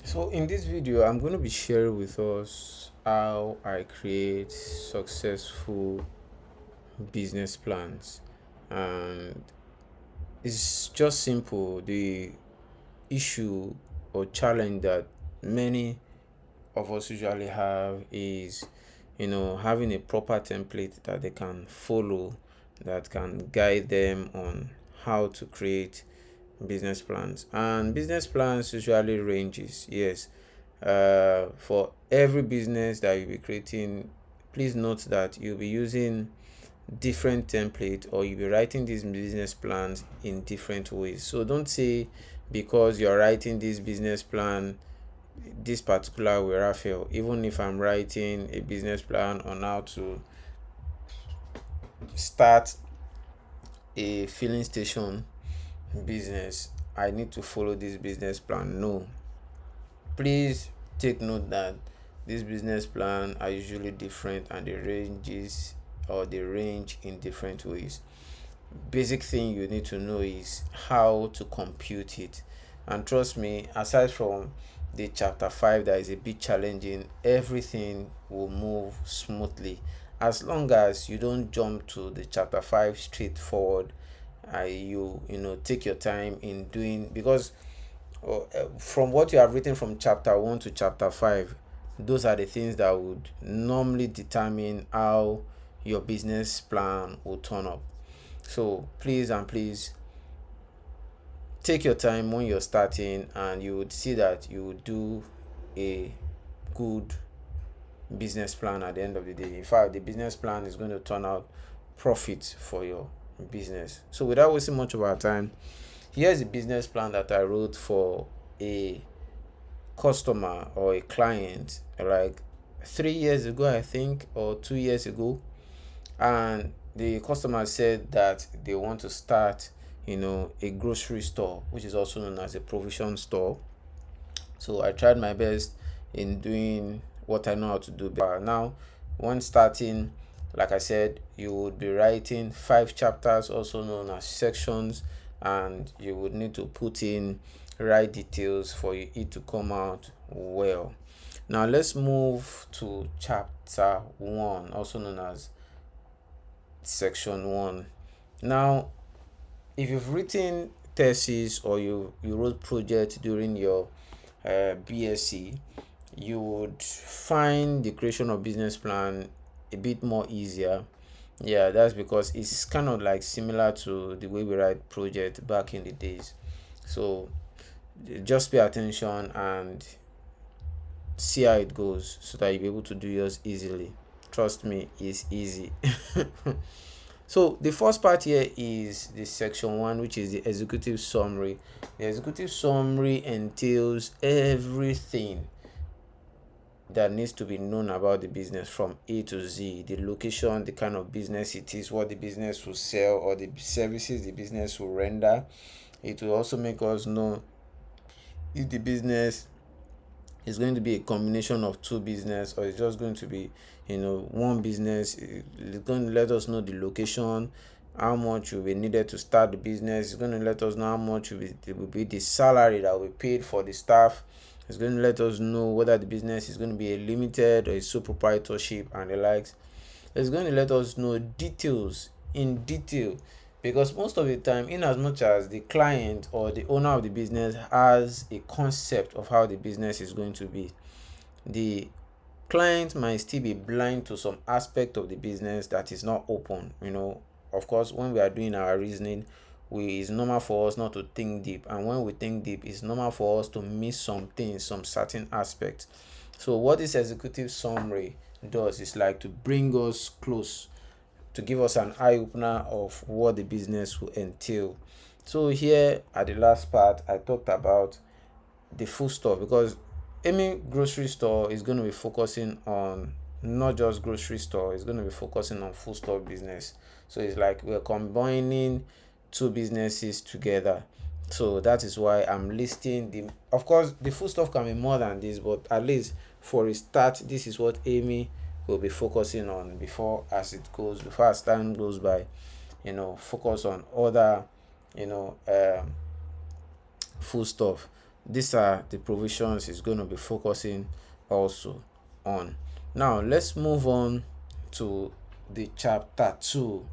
So in this video, I'm going to be sharing with us how I create successful business plans. And it's just simple. The issue or challenge that many of us usually have is, having a proper template that they can follow, that can guide them on how to create business plans. And business plans usually ranges, yes. For every business that you'll be creating, please note that you'll be using different template, or you'll be writing these business plans in different ways. So don't say because you're writing this business plan this particular way, Raphael, even if I'm writing a business plan on how to start a filling station business, I need to follow this business plan. No, please take note that this business plan are usually different, and the range in different ways. Basic thing you need to know is how to compute it. And trust me, aside from the chapter 5 that is a bit challenging, everything will move smoothly as long as you don't jump to the chapter 5 straightforward. Take your time in doing, because from what you have written from chapter 1 to chapter 5, those are the things that would normally determine how your business plan will turn up. So please and please take your time when you're starting, and you would see that you would do a good business plan at the end of the day. In fact, the business plan is going to turn out profit for your business. So without wasting much of our time, here's the business plan that I wrote for a customer or a client like 3 years ago, I think, or 2 years ago. And the customer said that they want to start, a grocery store, which is also known as a provision store. So I tried my best in doing what I know how to do. Now, when starting, like I said, you would be writing 5 chapters, also known as sections, and you would need to put in right details for it to come out well. Now let's move to chapter 1, also known as section 1. Now, if you've written thesis, or you wrote project during your BSc, you would find the creation of business plan a bit more easier. Yeah, that's because it's kind of like similar to the way we write project back in the days. So just pay attention and see how it goes, so that you'll be able to do yours easily. Trust me, it's easy. So the first part here is the section 1, which is the executive summary. The executive summary entails everything that needs to be known about the business from A to Z: the location, the kind of business it is, what the business will sell, or the services the business will render. It will also make us know if the business is going to be a combination of two business, or it's just going to be, one business. It's going to let us know the location, how much will be needed to start the business. It's going to let us know how much will be the salary that will be paid for the staff. It's going to let us know whether the business is going to be a limited or a sole proprietorship and the likes. It's going to let us know details in detail, because most of the time, in as much as the client or the owner of the business has a concept of how the business is going to be, the client might still be blind to some aspect of the business that is not open. Of course, when we are doing our reasoning, it's normal for us not to think deep, and when we think deep, it's normal for us to miss some things, some certain aspects. So what this executive summary does is like to bring us close, to give us an eye opener of what the business will entail. So here at the last part, I talked about the food store, because any grocery store is going to be focusing on not just grocery store, it's going to be focusing on food store business. So it's like we're combining two businesses together. So that is why I'm listing the, of course the food stuff can be more than this, but at least for a start, this is what Amy will be focusing on before as time goes by. Focus on other, you know um, food stuff. These are the provisions it's going to be focusing also on. Now let's move on to the chapter 2,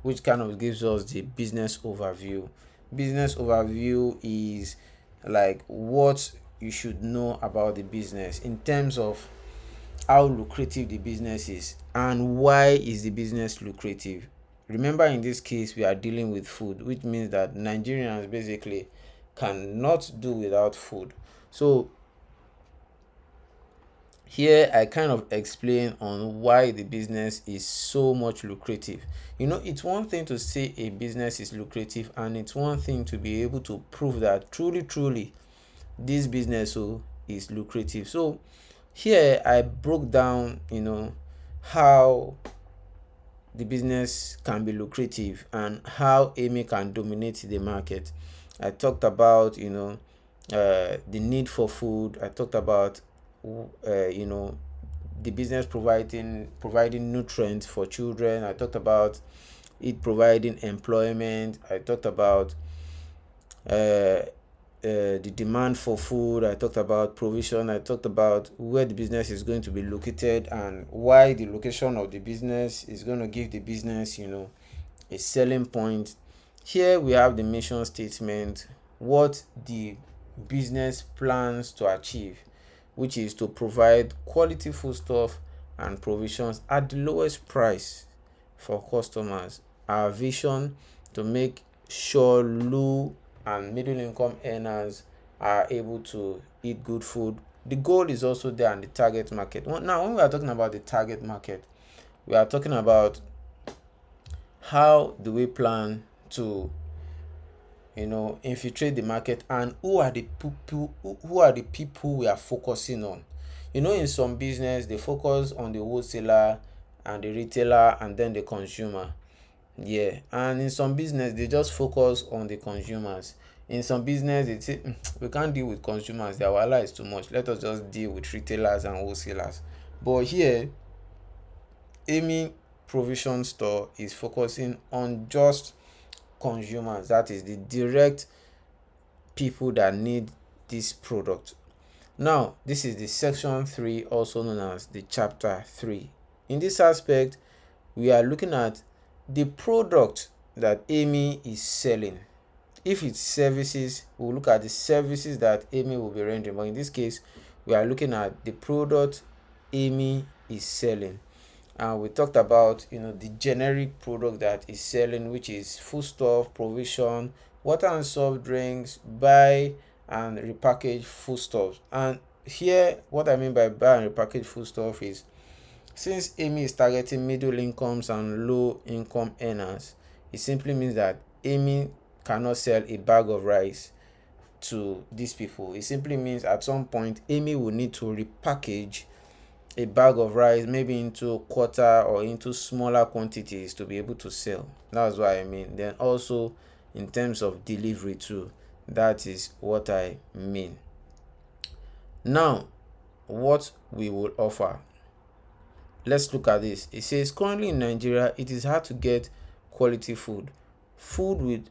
which kind of gives us the business overview. Business overview is like what you should know about the business in terms of how lucrative the business is and why is the business lucrative. Remember, in this case we are dealing with food, which means that Nigerians basically cannot do without food. So here I kind of explain on why the business is so much lucrative. It's one thing to say a business is lucrative, and it's one thing to be able to prove that truly this business is lucrative. So here I broke down how the business can be lucrative and how Amy can dominate the market. I talked about the need for food. I talked about the business providing nutrients for children. I talked about it providing employment. I talked about the demand for food. I talked about provision. I talked about where the business is going to be located and why the location of the business is going to give the business a selling point. Here we have the mission statement, what the business plans to achieve, which is to provide quality foodstuff and provisions at the lowest price for customers. Our vision to make sure low and middle income earners are able to eat good food. The goal is also there on the target market. Now, when we are talking about the target market, we are talking about how do we plan to infiltrate the market, and who are the people we are focusing on. In some business they focus on the wholesaler and the retailer and then the consumer. Yeah, and in some business they just focus on the consumers. In some business they say we can't deal with consumers, their wahala is too much, let us just deal with retailers and wholesalers. But here Amy provision store is focusing on just consumers, that is the direct people that need this product. Now this is the section 3, also known as the chapter 3. In this aspect we are looking at the product that Amy is selling. If it's services, we'll look at the services that Amy will be rendering, but in this case we are looking at the product Amy is selling. And we talked about the generic product that is selling, which is foodstuff, provision, water and soft drinks, buy and repackaged foodstuffs. And here what I mean by buy and repackaged foodstuff is, since Amy is targeting middle incomes and low income earners, it simply means that Amy cannot sell a bag of rice to these people. It simply means at some point Amy will need to repackage a bag of rice maybe into a quarter or into smaller quantities to be able to sell. That's what I mean. Then also in terms of delivery too, that is what I mean. Now what we will offer, let's look at this. It says currently in Nigeria it is hard to get quality food. Food with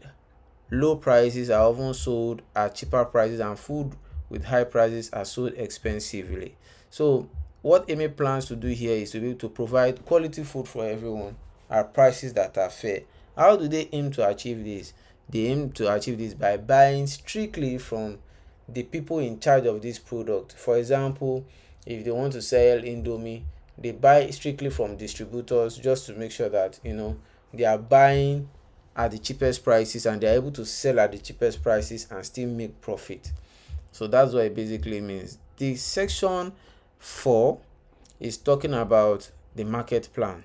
low prices are often sold at cheaper prices, and food with high prices are sold expensively. So what Amy plans to do here is to be able to provide quality food for everyone at prices that are fair. How do they aim to achieve this? They aim to achieve this by buying strictly from the people in charge of this product. For example, if they want to sell Indomie, they buy strictly from distributors just to make sure that they are buying at the cheapest prices and they are able to sell at the cheapest prices and still make profit. So that's what it basically means. The section 4 is talking about the market plan,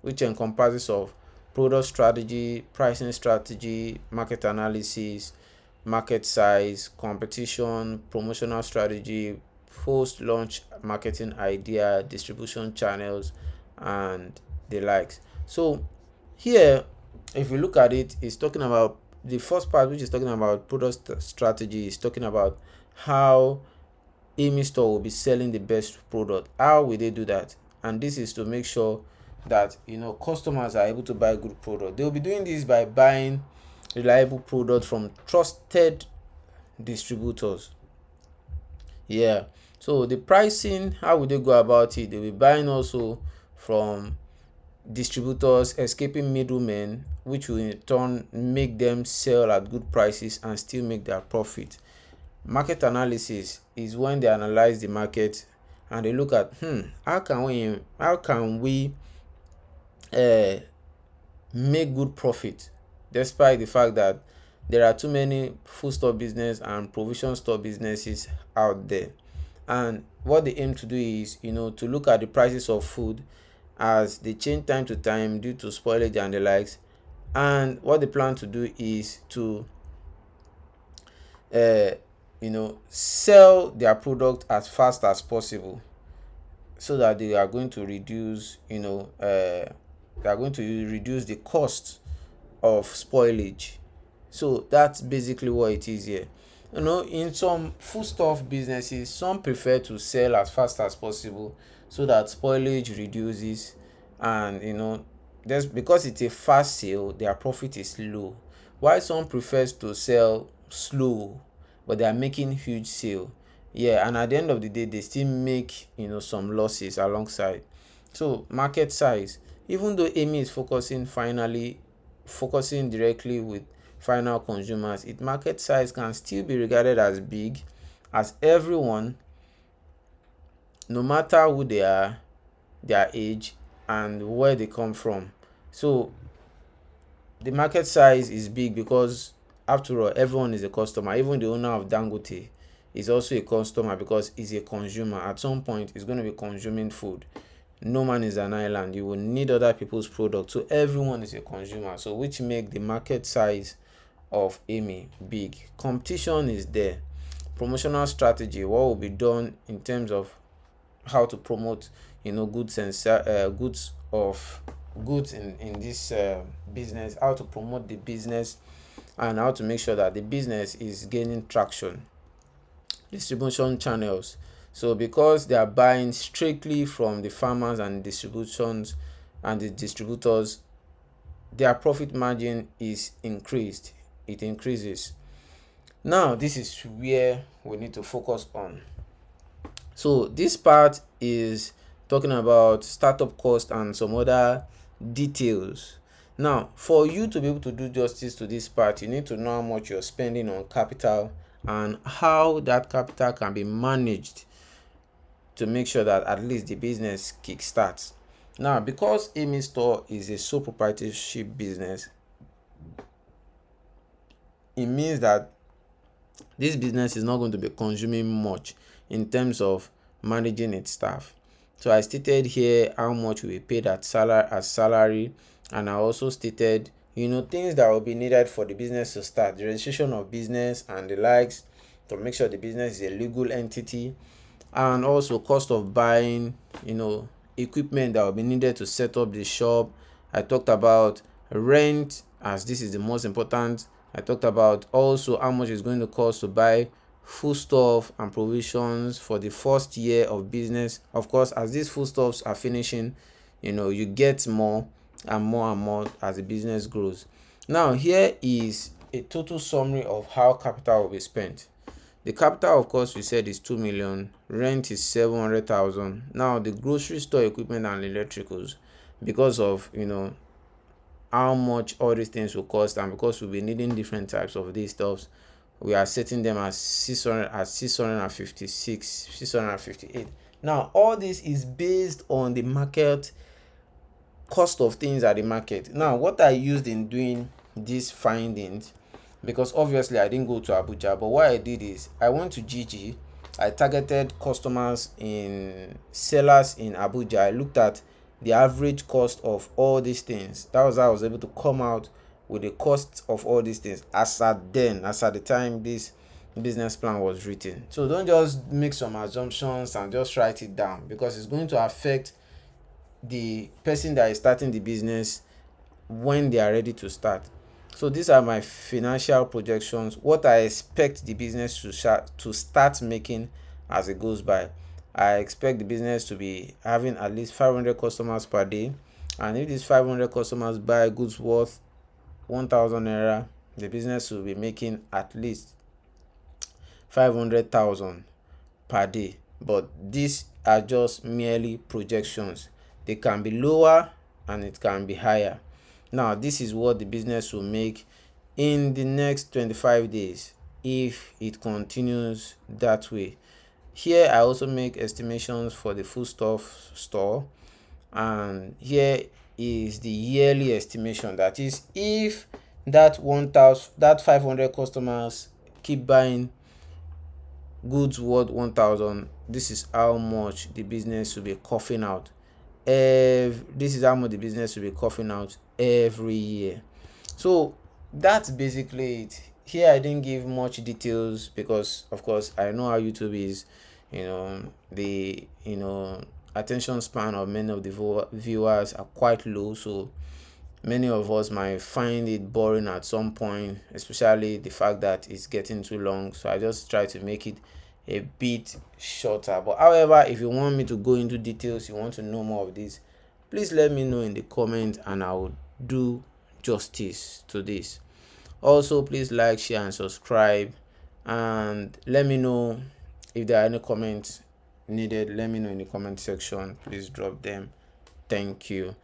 which encompasses of product strategy, pricing strategy, market analysis, market size, competition, promotional strategy, post-launch marketing idea, distribution channels, and the likes. So here, if we look at it, it's talking about the first part, which is talking about product strategy, is talking about how Amy store will be selling the best product. How will they do that? And this is to make sure that customers are able to buy good product. They will be doing this by buying reliable product from trusted distributors. Yeah. So the pricing, how would they go about it? They'll be buying also from distributors, escaping middlemen, which will in turn make them sell at good prices and still make their profit. Market analysis is when they analyze the market and they look at how can we uh, make good profit despite the fact that there are too many food store business and provision store businesses out there. And what they aim to do is, to look at the prices of food as they change time to time due to spoilage and the likes. And what they plan to do is to uh, sell their product as fast as possible, so that they are going to reduce the cost of spoilage. So that's basically what it is here. In some foodstuff businesses, some prefer to sell as fast as possible so that spoilage reduces, and just because it's a fast sale, their profit is low. While some prefers to sell slow, but they are making huge sale. Yeah, and at the end of the day, they still make some losses alongside. So market size, even though Amy is focusing directly with final consumers, its market size can still be regarded as big, as everyone, no matter who they are, their age, and where they come from. So the market size is big because, after all, everyone is a customer. Even the owner of Dangote is also a customer because he's a consumer. At some point, he's going to be consuming food. No man is an island. You will need other people's products. So everyone is a consumer. So which make the market size of Amy big. Competition is there. Promotional strategy, what will be done in terms of how to promote goods and goods in this business, how to promote the business, and how to make sure that the business is gaining traction. Distribution channels, so because they are buying strictly from the farmers and distributions and the distributors, their profit margin is increased. It increases. Now this is where we need to focus on. So this part is talking about startup cost and some other details. Now, for you to be able to do justice to this part, you need to know how much you're spending on capital and how that capital can be managed to make sure that at least the business kickstarts. Now, because Amy Store is a sole proprietorship business, it means that this business is not going to be consuming much in terms of managing its staff. So I stated here how much we paid as salary, and I also stated things that will be needed for the business to start, the registration of business and the likes, to make sure the business is a legal entity, and also cost of buying equipment that will be needed to set up the shop. I talked about rent, as this is the most important. I talked about also how much it's going to cost to buy foodstuff and provisions for the first year of business. Of course, as these foodstuffs are finishing, you get more and more and more as the business grows. Now, here is a total summary of how capital will be spent. The capital, of course, we said is 2 million. Rent is 700,000. Now, the grocery store equipment and electricals, because of how much all these things will cost, and because we'll be needing different types of these stuffs, we are setting them as 658. Now, all this is based on the market cost of things at the market. Now, what I used in doing these findings, because obviously I didn't go to Abuja, but what I did is I went to GG. I targeted sellers in Abuja. I looked at the average cost of all these things. That was how I was able to come out with the cost of all these things as at the time this business plan was written. So don't just make some assumptions and just write it down, because it's going to affect the person that is starting the business when they are ready to start. So these are my financial projections, what I expect the business to start making as it goes by. I expect the business to be having at least 500 customers per day, and if these 500 customers buy goods worth 1,000 naira, the business will be making at least 500,000 per day, but these are just merely projections. They can be lower and it can be higher. Now this is what the business will make in the next 25 days if it continues that way. Here I also make estimations for the foodstuff store, and here is the yearly estimation. That is, if that 1000, that 500 customers keep buying goods worth 1000, this is how much the business will be coughing out. This is how much the business will be coughing out every year. So that's basically it. Here I didn't give much details because of course I know how YouTube is. The attention span of many of the viewers are quite low, so many of us might find it boring at some point, especially the fact that it's getting too long. So I just try to make it a bit shorter. But however, if you want me to go into details, you want to know more of this, please let me know in the comment and I will do justice to this. Also, please like, share, and subscribe. And let me know if there are any comments needed. Let me know in the comment section. Please drop them. Thank you.